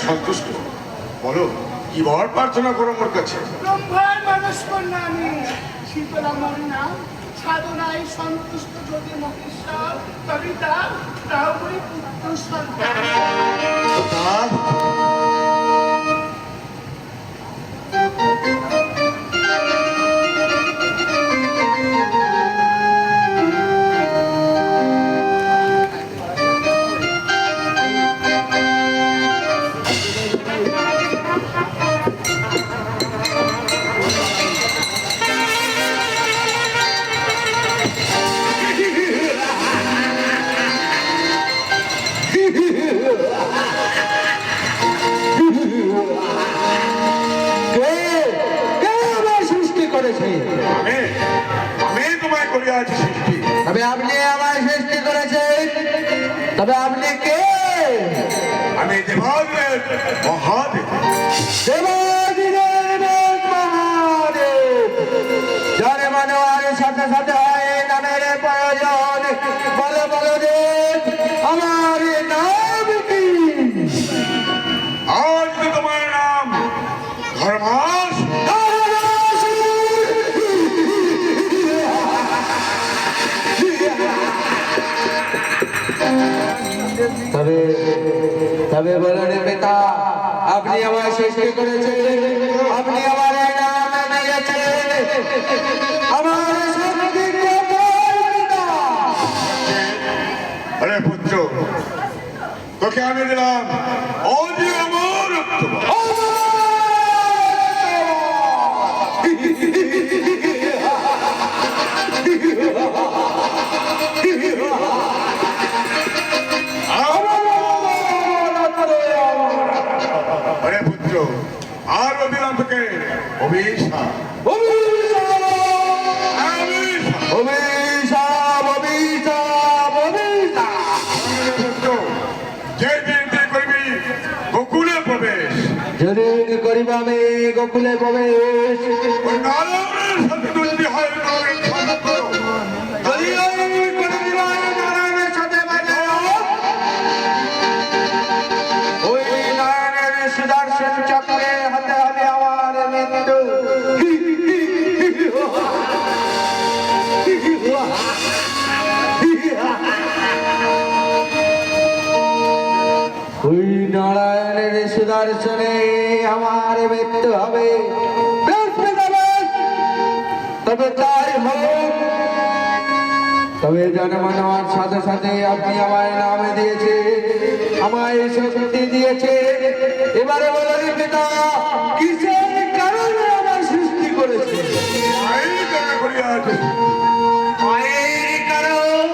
সন্তুষ্ট। বলো কি বর প্রার্থনা করো মোর কাছে? ব্রহ্মার মানুষ কন্যা আমি শীতলা মোর নাম, সাধনায় সন্তুষ্ট যদি মহেশ্বর, তবে তাও করে পুত্র সন্তান। তবে আপনি আমায় সৃষ্টি করেছেন, তবে আপনি কে? আমি দেবাদিদেব মহাদেব। দেবাদিদেব মহাদেব। যার মানবের সাথে সাথে হয় নামের প্রয়োজন। বলো বলো দেব, আমার নাম কি? আজ তো তোমার নাম ধর্মাস। তবে তবে বলেন পিতা, আপনি আমায় সৃষ্টি করেছেন, আপনি আমার নাম দিয়েছেন, আমার শক্তি পিতা। আরে পুত্র, তোকে আমি দিলাম অজি অমর। আরে পুত্র, আরো দিলাম তোকে অভিশাপ। যেদিন করিব আমি গোকুলে প্রবেশ, নারায়ণের সাথে ওই নারায়ণের সুদর্শন চক্রে হাতে হবে আমার মৃত্যু। ওই নারায়ণের সুদর্শনে আমার মৃত্যু হবে। তবে তাই হোক, তবে জন্ম নেওয়ার সাথে সাথে আপনি আমায় নাম দিয়েছে, আমায় শক্তি দিয়েছে। এবারে বলেন পিতা, কিসের কারণে আমার সৃষ্টি করেছে? মায়ের কারণ।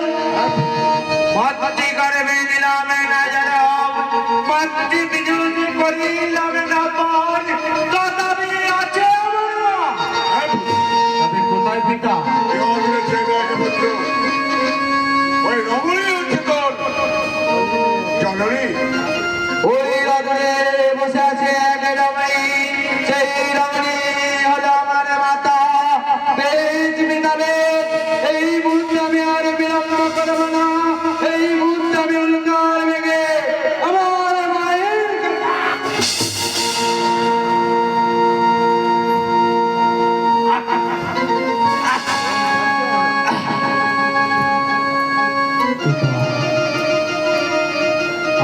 মাতৃ গর্ভে দিলাম না জনম, মাতৃ বিজুন করিলাম না পান, তথাপি আছে আমার। তবে কোথায় পিতা? ওই রজনে বসে আছে এক রমণী, সেই রমণী হলো আমার মাতা। বেশ পিতাবে, এই মুহূর্তে আমি আর বিলম্ব করব না, এই মুহূর্তে আমি উল্কার ভেঙে আমার মায়ের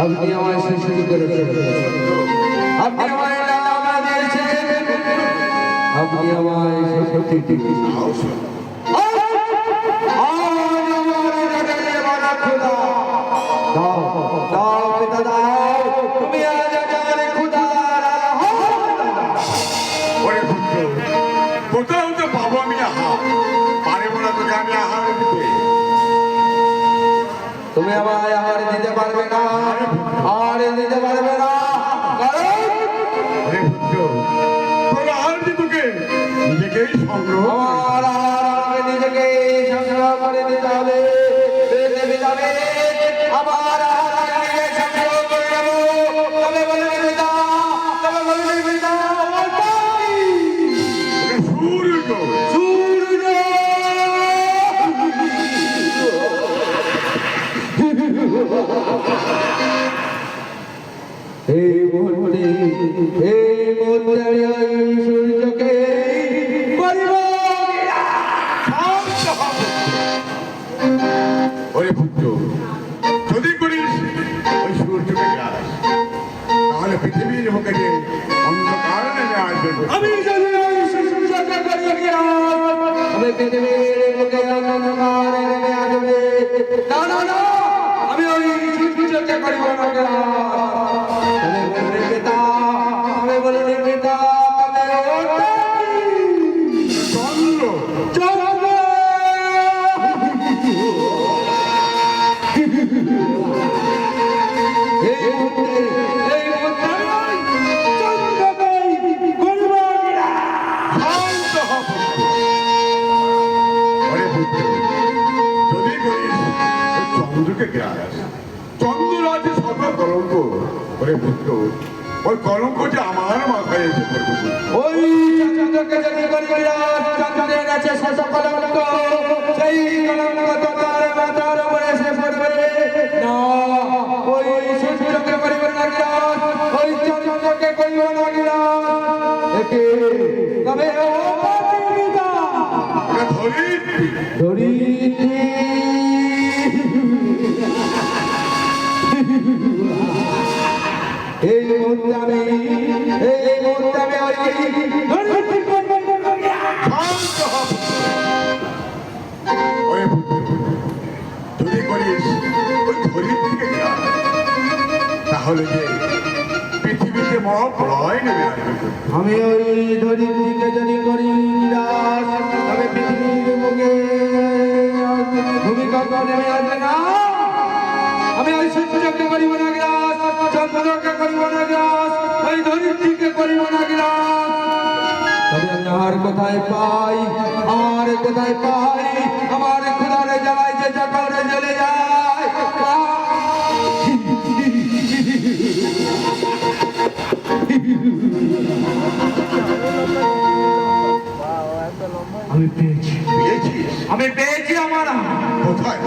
আপনি আমায় সৃষ্টি করেছেন, আপনি আমায় নাম দিয়েছেন, আপনি আমায় শক্তি দিয়েছেন। দাও পিতা দাও, তুমি আজ আমার ক্ষুধার কোথাও তো পাবো আমি আহার, পারবো না তোকে আমি আহার দিতে। তুমি আমায় আহার দিতে পারবে না, আহার দিতে পারবে না, নিজেকেই সংগ্রহ, আমার আহার নিজেকে সংগ্রহ করে দিতে হবে। আমার আহার নিজে সংগ্রহ করে নেবো। তবে বলবে পিতা, তবে বলবে পিতা, সূর্য সূর্য এই মুহূর্তে ওরে পুত্র, যদি করিস ওই সূর্যকে গ্রাস, তাহলে পৃথিবীর বুকে যে অন্ধকার নেমে আসবে। আমি যদি ওই সূর্যকে করি গ্রাস, তবে পৃথিবীর বুকে অন্ধকার নেমে আসবে। না না না, আমি ওই সূর্যকে করিব না গ্রাস। তবে বললে পিতা, আমি বললে পিতা, তবে ওটা চন্দ্র, চন্দ্র। এই মুহূর্তে চন্দ্রকে করিব গ্রাস। শান্ত হ পুত্র। ওরে পুত্র, যদি করিস ওই চন্দ্রকে গ্রাস, চন্দ্র আছে সর্ব কলঙ্ক। ওরে পুত্র, ওই কলঙ্ক যে আমার মাথায় এসে পড়বে পুত্র। ওই চন্দ্রকে যদি করি গ্রাস, চন্দ্রের কাছে শেষ কলঙ্ক, সেই কলঙ্ক তোমার মাথার উপরে এসে পড়বে। না, ওই সূর্যকে করিব না গ্রাস, ওই চন্দ্রকে করিব না গ্রাস। একে তবে ও পিতা ওরে ধরিত্রী, ধরিত্রী। এই মুহূর্তে আমি ওই ধরিত্রী করব না গ্রাস। শান্ত হ পুত্র। ওরে পুত্র, যদি করিস ওই ধরিত্রীকে গ্রাস, তাহলে যে পৃথিবীতে মহাপ্রলয় নেমে আসবে পুত্র। আমি ওই ধরিত্রীকে যদি করি নিরাশ, তবে পৃথিবীর বুকে ভূমিকম্প নেমে আসবে না। আমি ওই সূর্যকে করিব না গ্রাস, চন্দ্রকে করিব না গ্রাস, ওই ধরিত্রীকে করিব না গ্রাস। তবে আমি আর কোথায় পাই, আর কোথায় পাই আমার ক্ষুধারে জ্বালায় যে চকরে জ্বলে যায়। আমি পেয়েছি, পেয়েছিস? আমি পেয়েছি আমার কোথায়?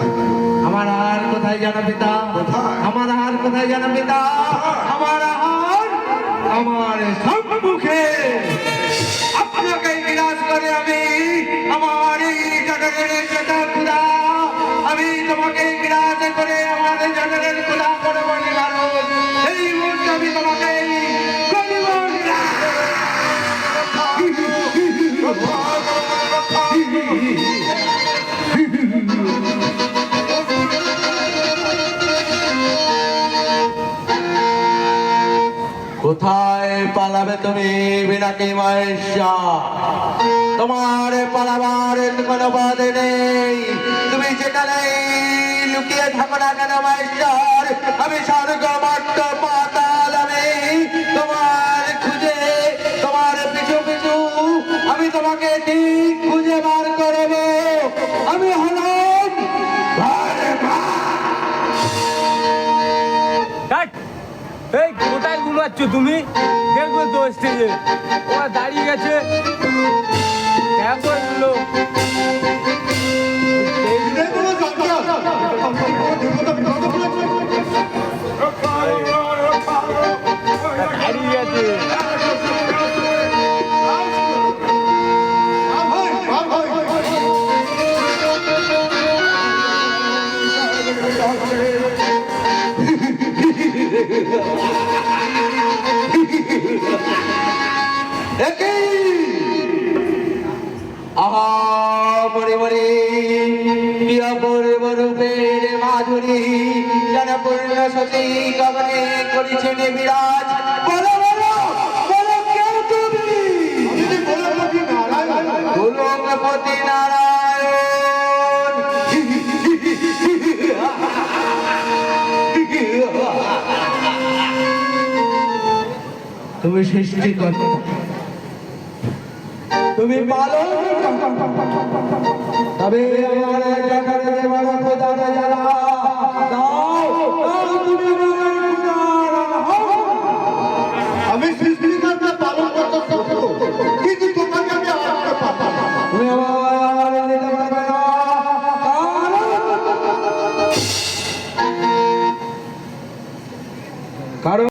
আমার আর কোথায় জানো পিতা? কোথায়? আমার আর কোথায় জানো পিতা? আমার আর আমার সম্মুখে আপনাকে বিরাজ করে আমি আমার এই জগতের যত ক্ষুধা, আমি তোমাকে বিরাজ করে আমার জগতের ক্ষুধা করব নিবারণ। এই মুহূর্তে আমি তোমাকে করিব নিরাশ। কোথায় পালাবে তুমি বিনাকি মহেশ্বর? তোমার পালাবার কোনো বাধে নেই। তুমি যেখানে লুকিয়ে থাকো না কেন মহেশ্বর, আমি স্বর্গ মর্ত পাতাল, আমি তোমার খুঁজে, তোমার পিছু পিছু আমি তোমাকে ঠিক খুঁজে বার করব। আমি হলাম ধর্মা। ধ্যাৎ, এই কোথায় ঘুমাচ্ছ তুমি? দেখবে তো স্টেজে ওরা দাঁড়িয়ে গেছে। দেখো এগুলো দাঁড়িয়ে গেছে। আহা মরে মরে কি অপূর্ব রূপের মাধুরী, যেন পূর্ণ সতী গগনে করেছেন বিরাজ। বলো বলো বলো, কে তুমি? গোলকপতি নারায়ণ। তুমি সৃষ্টিকর্তা, তুমি পালন, তবে আমার জগতে বড় খোদার জ্বালা দাও, দাও তুমি আমার খোদার আহ্বান। আমি সৃষ্টিকর্তা পালন করতে সত্য, কিন্তু তোমাকে আমি আটকে পাবো না। তুমি আমার দিতে পারবে না, কারণ